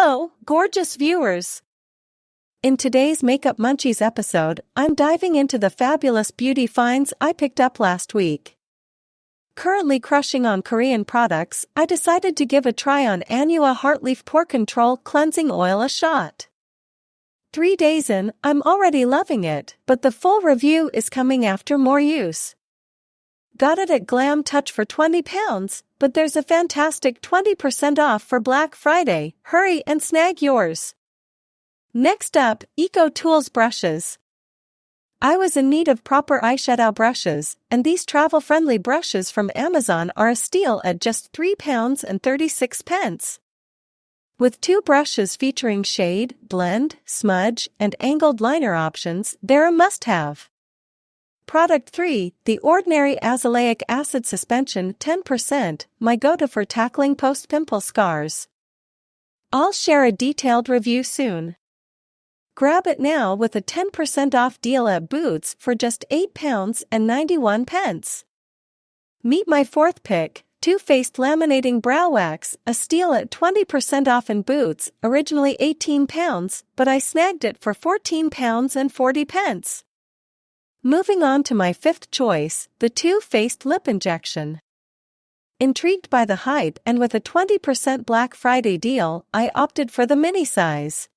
Hello, gorgeous viewers! In today's Makeup Munchies episode, I'm diving into the fabulous beauty finds I picked up last week. Currently crushing on Korean products, I decided to give a try on Anua Heartleaf Pore Control Cleansing Oil a shot. 3 days in, I'm already loving it, but the full review is coming after more use. Got it at Glam Touch for £20, but there's a fantastic 20% off for Black Friday. Hurry and snag yours. Next up, Eco Tools brushes. I was in need of proper eyeshadow brushes, and these travel-friendly brushes from Amazon are a steal at just £3.36. With 2 brushes featuring shade, blend, smudge, and angled liner options, they're a must-have. Product 3, the Ordinary Azelaic Acid Suspension 10%, my go-to for tackling post-pimple scars. I'll share a detailed review soon. Grab it now with a 10% off deal at Boots for just £8.91. Meet my fourth pick, Too Faced Laminating Brow Wax, a steal at 20% off in Boots, originally £18, but I snagged it for £14.40. Moving on to my fifth choice, the Too Faced Lip Injection. Intrigued by the hype and with a 20% Black Friday deal, I opted for the mini size.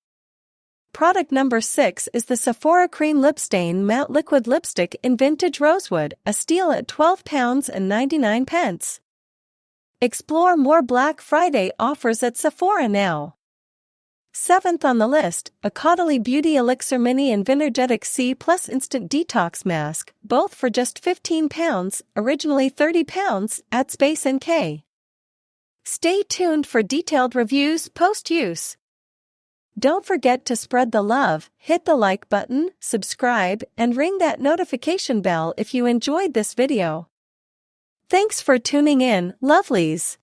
Product number 6 is the Sephora Cream Lip Stain Matte Liquid Lipstick in Vintage Rosewood, a steal at £12.99. Explore more Black Friday offers at Sephora now. 7th on the list, a Caudalie Beauty Elixir Mini and Vinergetic C Plus Instant Detox Mask, both for just £15, originally £30, at Space NK. Stay tuned for detailed reviews post-use. Don't forget to spread the love, hit the like button, subscribe, and ring that notification bell if you enjoyed this video. Thanks for tuning in, lovelies.